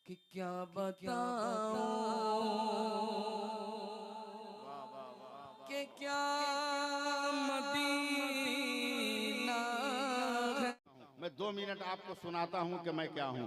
कि क्या बताऊं कि क्या मदीना है। मैं 2 मिनट आपको सुनाता हूं कि मैं क्या हूं।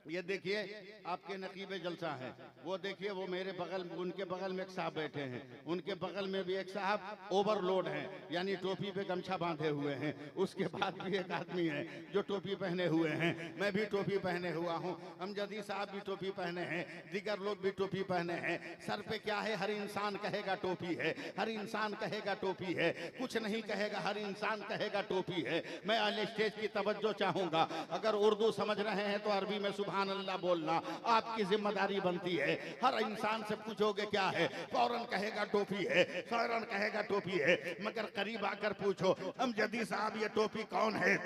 ये देखिए आपके नकीबे जलसा है। वो देखिए वो मेरे बगल, उनके बगल में एक साहब बैठे हैं, उनके बगल में भी एक साहब ओवरलोड हैं, यानी टोपी पे गमछा बांधे हुए हैं। उसके बाद भी एक आदमी है जो टोपी पहने हुए हैं। मैं भी टोपी पहने हुआ हूँ, अमजदी साहब भी टोपी पहने हैं, दीगर लोग भी टोपी पहने हैं। सर पे क्या है? हर इंसान कहेगा टोपी है, हर इंसान कहेगा टोपी है, कुछ नहीं कहेगा, हर इंसान कहेगा टोपी है। मैं अहले स्टेज की तवज्जो चाहूंगा, अगर उर्दू समझ रहे हैं तो अरबी में सुभान अल्लाह बोलना आपकी जिम्मेदारी बनती है। हर इंसान से पूछोगे क्या है, फौरन कहेगा टोपी है, फौरन कहेगा टोपी है। मगर करीब आकर पूछो अमजदी साहब ये टोपी कौन है,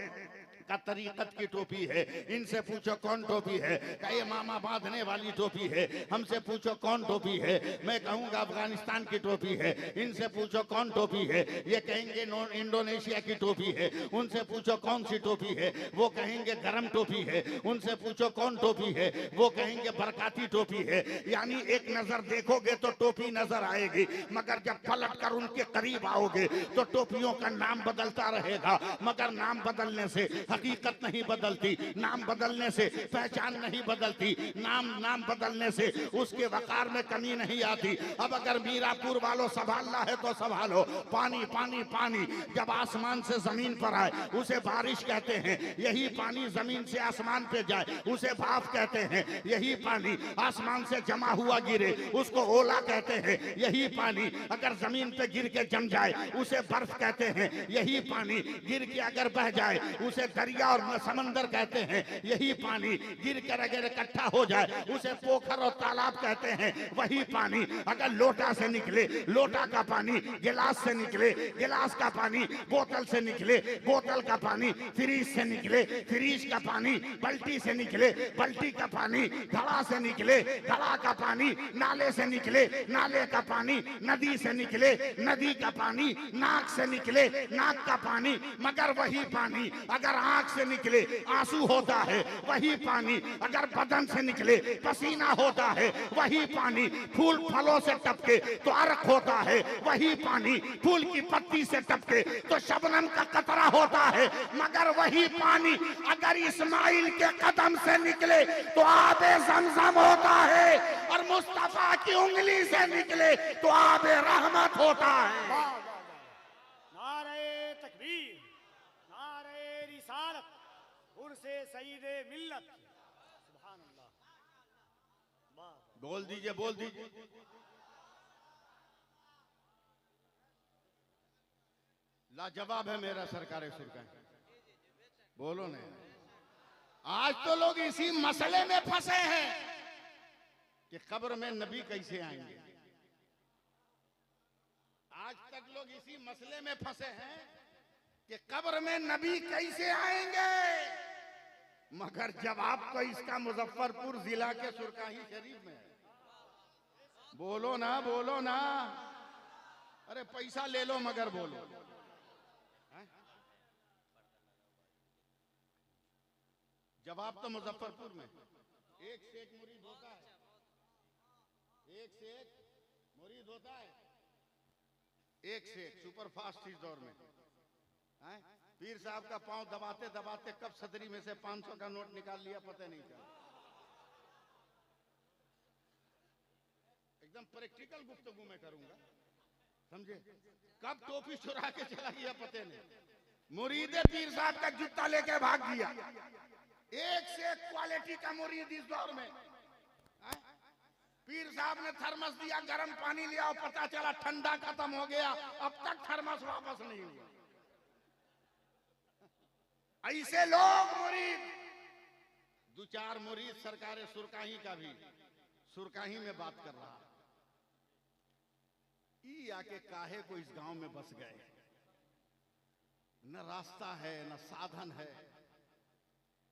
का तरीकत की टोपी है। इनसे पूछो कौन टोपी है, का ये मामा बांधने वाली टोपी है। हमसे पूछो कौन टोपी है, मैं कहूंगा अफगानिस्तान की टोपी है। इनसे पूछो कौन टोपी है, ये कहेंगे इंडोनेशिया की टोपी है। उनसे पूछो कौन सी टोपी है, वो कहेंगे गरम टोपी है। उनसे पूछो कौन टोपी है, वो कहेंगे बरकाती टोपी है। यानी एक नजर देखोगे तो टोपी नजर आएगी, मगर जब पलट कर उनके करीब आओगे तो टोपियों का नाम बदलता रहेगा, मगर नाम बदलने से हकीकत नहीं बदलती, नाम बदलने से पहचान नहीं बदलती, नाम बदलने से उसके वकार में कमी नहीं आती। अब अगर मीरापुर वालों संभालना है तो संभालो। पानी पानी पानी जब आसमान से जमीन पर आए उसे बारिश कहते हैं, यही पानी जमीन से आसमान पे जाए उसे भाप कहते हैं। यही पानी आसमान से जमा हुआ गिरे उसको ओला कहते हैं। यही पानी अगर जमीन पे गिर के जम जाए उसे बर्फ कहते हैं। यही पानी गिर के अगर बह जाए उसे दरिया और समंदर कहते हैं। यही पानी गिर कर अगर इकट्ठा हो जाए उसे पोखर और तालाब कहते हैं। वही पानी अगर लोटा से निकले, लोटा का पानी गिलास से निकले, गिलास का पानी बोतल से निकले, बोतल का पानी फ्रीज से निकले, फ्रीज का पानी बल्टी से निकले, बल्टी का पानी घड़ा से निकले, घड़ा का पानी नाले से निकले, नाले का पानी नदी से निकले, नदी का पानी नाक से निकले, नाक का पानी। मगर वही पानी अगर आंख से निकले आंसू होता है, वही पानी अगर बदन से निकले पसीना होता है, वही पानी फूल फलों से टपके तो अर्क होता है, वही पानी फूल की पत्ती से टपके तो शबनम का कतरा होता है। मगर वही पानी अगर इस्माइल के कदम से निकले तो आबे ज़मज़म होता है, और मुस्तफा की उंगली से निकले तो आबे रहमत होता है। नारे तकबीर, नारे रिसालत, उर्से सईदे मिल्लत। सुभान अल्लाह। बोल दीजिए, बोल दीजिए। लाजवाब है मेरा सरकारे सुरका। बोलो नहीं। आज तो लोग इसी मसले में फंसे हैं कि कब्र में नबी कैसे आएंगे। आज तक लोग इसी मसले में फंसे हैं कि कब्र में नबी कैसे आएंगे। मगर जवाब तो इसका मुजफ्फरपुर जिला के सुरकाही शरीफ में है। बोलो ना, बोलो ना। अरे पैसा ले लो मगर बोलो। जवाब तो मुजफ्फरपुर में। एक से एक मुरीद होता है, एक से एक मुरीद होता है, एक से एक सुपर फास्ट इस दौर में। पीर साहब का पांव दबाते दबाते कब सदरी में से 500 का नोट निकाल लिया पता नहीं चला। एकदम प्रैक्टिकल गुफ्तगू में करूंगा, समझे। कब टोपी चुरा के चला गया पता नहीं। मुरीदे पीर साहब का जूता लेके भाग गया। एक से एक क्वालिटी का मुरीद इस दौर में। पीर साहब ने थर्मस दिया, गर्म पानी लिया और पता चला ठंडा खत्म हो गया, अब तक थर्मस वापस नहीं हुआ। ऐसे लोग मुरीद। दो चार मुरीद सरकारे सुरकाही का भी सुरकाही में बात कर रहा। ई आके काहे को इस गांव में बस गए। न रास्ता है, न साधन है,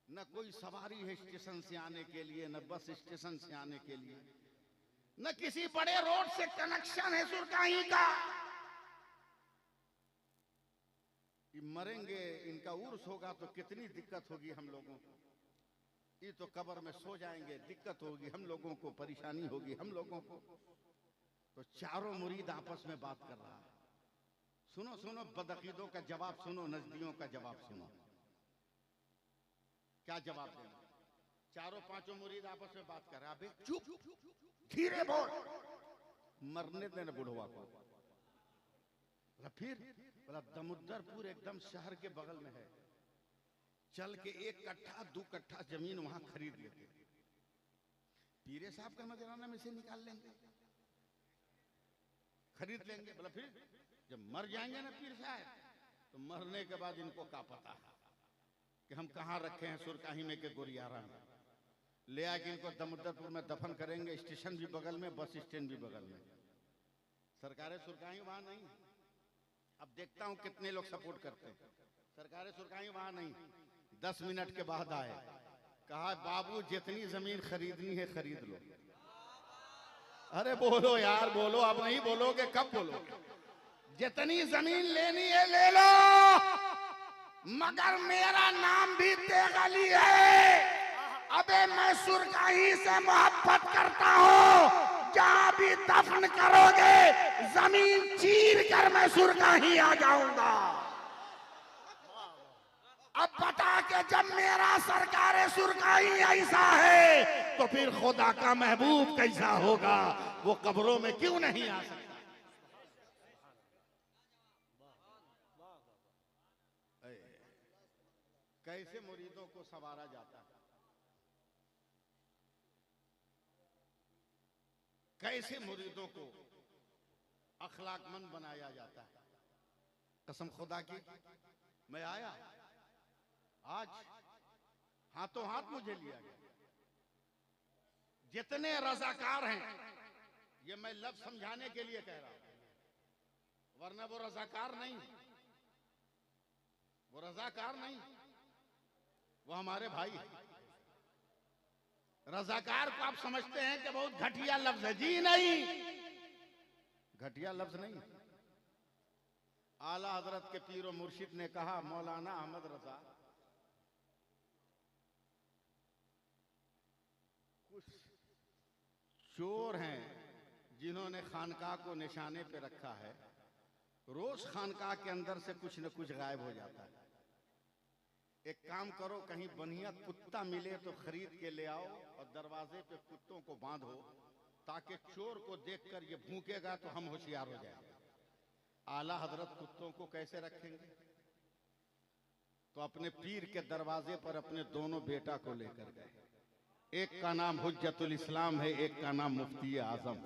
न कोई सवारी है स्टेशन से आने के लिए, न बस स्टेशन से आने के लिए, न किसी बड़े रोड से कनेक्शन है सुरकाही का। मरेंगे, इनका उर्स होगा तो कितनी दिक्कत होगी हम लोगों को। ये तो कब्र में सो जाएंगे, दिक्कत होगी, हम लोगों को परेशानी होगी, हम लोगों को। तो चारों मुरीद आपस में बात कर रहा है। सुनो सुनो, बदअकीदों का जवाब सुनो, नजदियों का जवाब सुनो। क्या जवाब देना? चारों पांचों मुरीद आपस में बात कर रहे हैं। अबे चुप, धीरे बोल, मरने देना बुढ़वा को। बोला फिर? बोला दमुद्दरपुर एकदम शहर के बगल में है, चल के 1 कट्ठा 2 कट्ठा जमीन वहां खरीद लेते, पीरे साहब का नजराना में से निकाल लेंगे, खरीद लेंगे। बोला फिर? जब मर जाएंगे ना पीर साहब, तो मरने के बाद इनको क्या पता है कि हम कहाँ रखे हैं, सुरकाही में के गोरियारा में। ले आके इनको दमुद्दरपुर में दफन करेंगे, स्टेशन भी बगल में, बस स्टैंड भी बगल में। सरकारें सुरकाही वहां नहीं। अब देखता हूं कितने लोग सपोर्ट करते हैं। सरकारें सुरकाही वहां नहीं। 10 मिनट के बाद आए, कहा बाबू जितनी जमीन खरीदनी है खरीद लो। अरे बोलो यार, बोलो, अब नहीं बोलोगे कब बोलोगे? जितनी जमीन लेनी है ले लो, मगर मेरा नाम भी तेगली है। अबे मैं सुरकाही से मोहब्बत करता हूँ, जहां भी दफन करोगे जमीन चीर कर मैं सुरकाही आ जाऊंगा। अब बता के जब मेरा सरकार सुरकाही ऐसा है तो फिर खुदा का महबूब कैसा होगा? वो कब्रों में क्यों नहीं आ सकता? कैसे मुरीदों को संवारा जाता है, कैसे मुरीदों को अखलाकमंद बनाया जाता है। कसम खुदा की, मैं आया आज, हाथों हाथ मुझे लिया गया। जितने रजाकार हैं, ये मैं लफ्ज समझाने के लिए कह रहा हूं, वरना वो रजाकार नहीं, वो रजाकार नहीं, वो हमारे भाई। रजाकार को आप समझते हैं कि बहुत घटिया लफ्ज है। जी नहीं, घटिया लफ्ज नहीं। आला हजरत के पीर और मुर्शिद ने कहा, मौलाना अहमद रजा, कुछ चोर हैं जिन्होंने खानकाह को निशाने पे रखा है, रोज खानकाह के अंदर से कुछ न कुछ गायब हो जाता है। एक काम करो, कहीं बढ़िया कुत्ता मिले तो खरीद के ले आओ और दरवाजे पे कुत्तों को बांधो, ताकि चोर को देखकर ये भूकेगा तो हम होशियार हो जाएंगे। आला हजरत कुत्तों को कैसे रखेंगे? तो अपने पीर के दरवाजे पर अपने दोनों बेटा को लेकर गए। एक का नाम हुज्जतुल इस्लाम है, एक का नाम मुफ्ती आजम।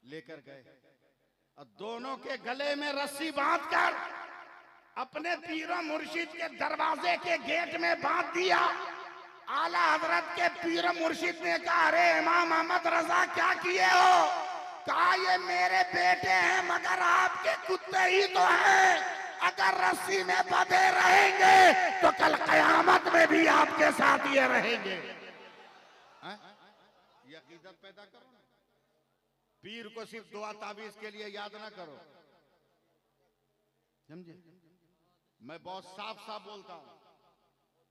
लेकर गए और दोनों के गले में रस्सी बांधकर अपने पीरों मुर्शिद के दरवाजे के गेट में बांध दिया। आला हजरत के पीरों मुर्शिद ने कहा, अरे इमाम अहमद रजा क्या किए हो? कहा, ये मेरे बेटे हैं मगर आपके कुत्ते ही तो हैं। अगर रस्सी में बंधे रहेंगे तो कल कयामत में भी आपके साथ ये रहेंगे। ये अकीदत पैदा करो। पीर को सिर्फ दुआ तावीज के लिए याद ना करो, समझे? मैं बहुत साफ साफ बोलता हूं,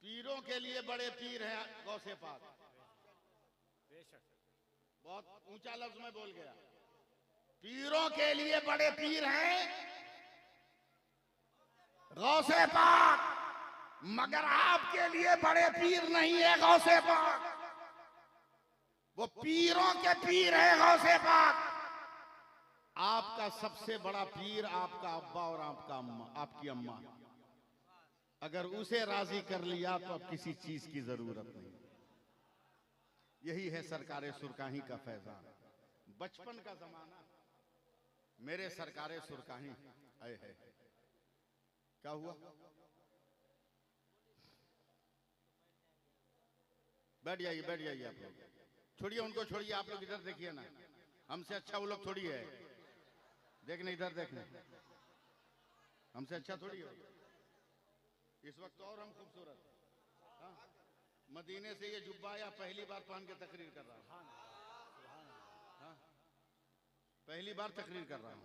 पीरों के लिए बड़े पीर हैं गौसे पाक। बहुत ऊंचा लफ्ज में बोल गया। पीरों के लिए बड़े पीर हैं गौसे पाक, मगर आपके लिए बड़े पीर नहीं है गौसे पाक। वो पीरों के पीर है गौसे पाक। आपका सबसे बड़ा पीर आपका अब्बा और आपका अम्मा, आपकी अम्मा। अगर उसे राजी कर लिया तो अब किसी चीज की जरूरत नहीं। यही है सरकारे सुरकाही का फैजान। बचपन का जमाना, मेरे सरकारे सुरकाही आए है। क्या हुआ? बैठ जाइए, बैठ जाइए आप लोग। छोड़िए उनको, छोड़िए, आप लोग इधर देखिए ना। हमसे अच्छा वो लोग थोड़ी है। देखने इधर, देखने, हमसे अच्छा थोड़ी है इस वक्त। और हम खूबसूरत, हाँ, मदीने से ये जुब्बा या पहली बार पहन के तकरीर कर रहा हूँ। हाँ, पहली बार तकरीर कर रहा हूँ,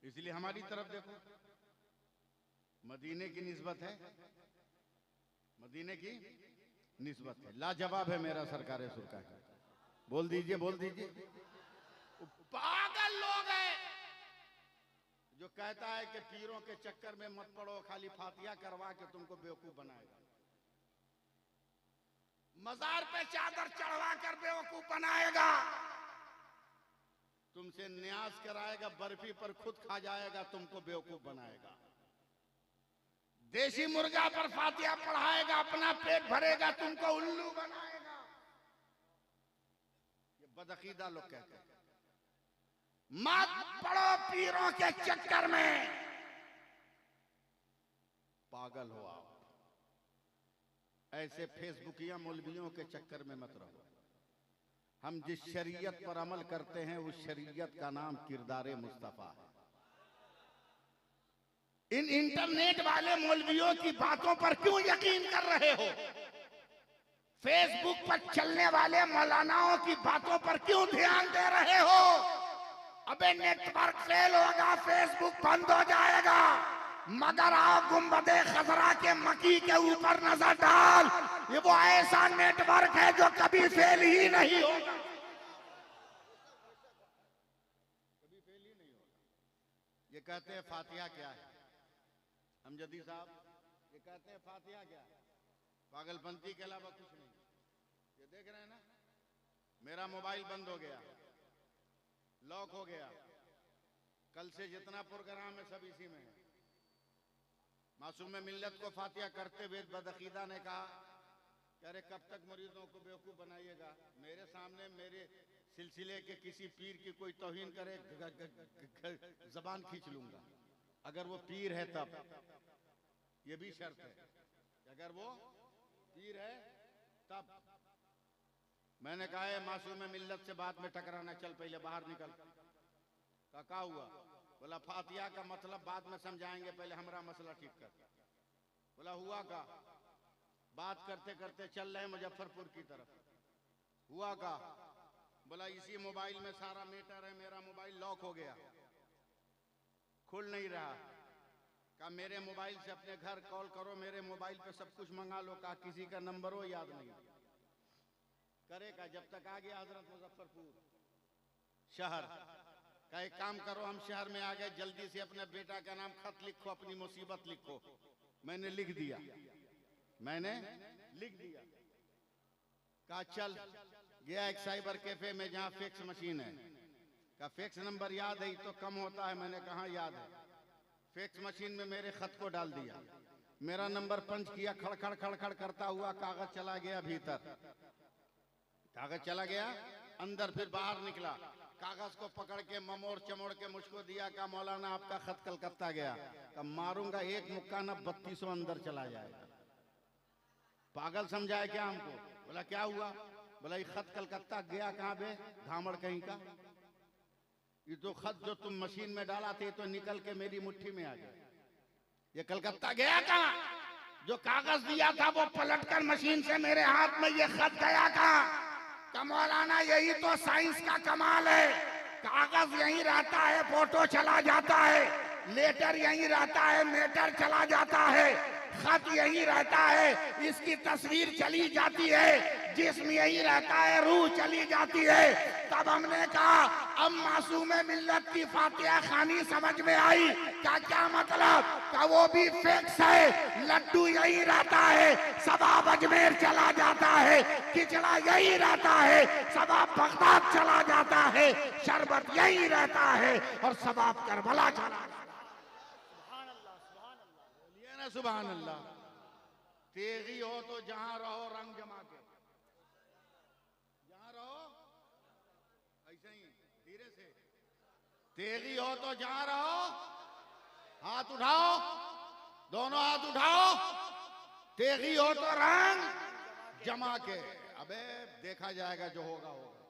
इसलिए हमारी तरफ देखो। मदीने की निस्बत है मदीने की निस्बत है। लाजवाब है मेरा सरकार सुरका का। बोल दीजिए, बोल दीजिए। पागल लोग हैं जो कहता है कि पीरों के चक्कर में मत पड़ो, खाली फातिया करवा के तुमको बेवकूफ बनाएगा। मजार पे चादर चढ़वा कर बेवकूफ बनाएगा, तुमसे न्यास कराएगा, बर्फी पर खुद खा जाएगा, तुमको बेवकूफ बनाएगा। देसी मुर्गा पर फातिया पढ़ाएगा, अपना पेट भरेगा, तुमको उल्लू बनाएगा। ये बदअकीदा लोग कहते हैं मत पड़ो पीरों के चक्कर में। पागल हो आप, ऐसे फेसबुकिया मौलवियों के चक्कर में मत रहो। हम जिस शरीयत पर अमल करते हैं उस शरीयत का नाम किरदारे मुस्तफा है। इन इंटरनेट वाले मौलवियों की बातों पर क्यों यकीन कर रहे हो? फेसबुक पर चलने वाले मौलानाओं की बातों पर क्यों ध्यान दे रहे हो? अबे नेटवर्क फेल होगा, फेसबुक बंद हो जाएगा, मगर आओ गुंबदे खजरा के मकी के ऊपर नजर डाल, ये वो ऐसा नेटवर्क है जो कभी फेल ही नहीं होगा, कभी फेल ही नहीं होगा। ये कहते हैं फातिहा क्या है? अमजदी साहब ये कहते हैं फातिहा क्या है? पागलपंती के अलावा कुछ नहीं। ये देख रहे हैं ना, मेरा मोबाइल बंद हो गया, लॉक हो गया, कल से जितना प्रोग्राम है सब इसी में है। मासूम मिल्लत को फातिहा करते हुए बदअकीदा ने कहा कि अरे कब तक मरीजों को बेवकूफ बनाइएगा? मेरे सामने मेरे सिलसिले के किसी पीर की कोई तौहीन करे, जबान खींच लूंगा। अगर वो पीर है तब, ये भी शर्त है, अगर वो पीर है तब। मैंने कहा है मासूम मिल्लत से बाद में टकराना, चल पहले बाहर निकल। क्या हुआ? बोला फातिहा का मतलब बाद में समझाएंगे, पहले हमारा मसला ठीक कर। बोला हुआ का? बात करते करते चल रहे मुजफ्फरपुर की तरफ। हुआ का? बोला इसी मोबाइल में सारा मैटर है, मेरा मोबाइल लॉक हो गया, खुल नहीं रहा। कहा मेरे मोबाइल से अपने घर कॉल करो, मेरे मोबाइल पे सब कुछ मंगा लो। कहा किसी का नंबर हो याद नहीं करेगा जब तक आ गया हजरत मुजफ्फरपुर शहर। का एक काम करो, हम शहर में आ गए, जल्दी से अपने बेटा का नाम खत लिखो, अपनी मुसीबत लिखो। मैंने लिख दिया, मैंने लिख दिया। कहा चल, गया एक साइबर कैफे में जहां फैक्स मशीन है। का फैक्स नंबर याद है? तो कम होता है। मैंने कहा याद है। फैक्स मशीन में मेरे खत को डाल दिया, मेरा नंबर पंच किया, खड़खड़ खड़खड़ करता हुआ कागज चला गया भीतर, कागज चला गया अंदर, फिर बाहर निकला, कागज को पकड़ के ममोड़ चमोड़ के मुझको दिया। का मौलाना आपका खत कलकत्ता गया। का मारूंगा एक मुक्का ना 3200 अंदर चला जाएगा। पागल समझाए क्या हमको? बोला क्या हुआ? बोला ये खत कलकत्ता गया कहाँ बे धामड़ कहीं का? ये तो खत जो तुम मशीन में डाला थे तो निकल के मेरी मुट्ठी में आ गया। ये कलकत्ता गया कहाँ? जो कागज दिया था वो पलटकर मशीन से मेरे हाथ में ये खत गया कहाँ? का मौलाना यही तो साइंस का कमाल है। कागज यहीं रहता है, फोटो चला जाता है, लेटर यहीं रहता है, मैटर चला जाता है, खत यहीं रहता है, इसकी तस्वीर चली जाती है, जिस्म यहीं रहता है, रूह चली जाती है। तब हमने कहा अब मासूम मिल्लत की फातिहा खानी समझ में आई। क्या मतलब? का वो भी फिक्स है, लड्डू यहीं रहता है, सबाब अजमेर चला जाता है, खिचड़ा यहीं रहता है, सबाब बगदाद चला जाता है, शरबत यहीं रहता है और सबाब करबला चला जाता है। बोलिए ना सुभान अल्लाह। तेगी हो तो जहां रहो रंग जमा के, जहां रहो ऐसे ही धीरे से। तेगी हो तो जहां रहो, हाथ उठाओ, दोनों हाथ उठाओ। तेगी हो तो रंग जमा के। अबे देखा जाएगा, जो होगा होगा।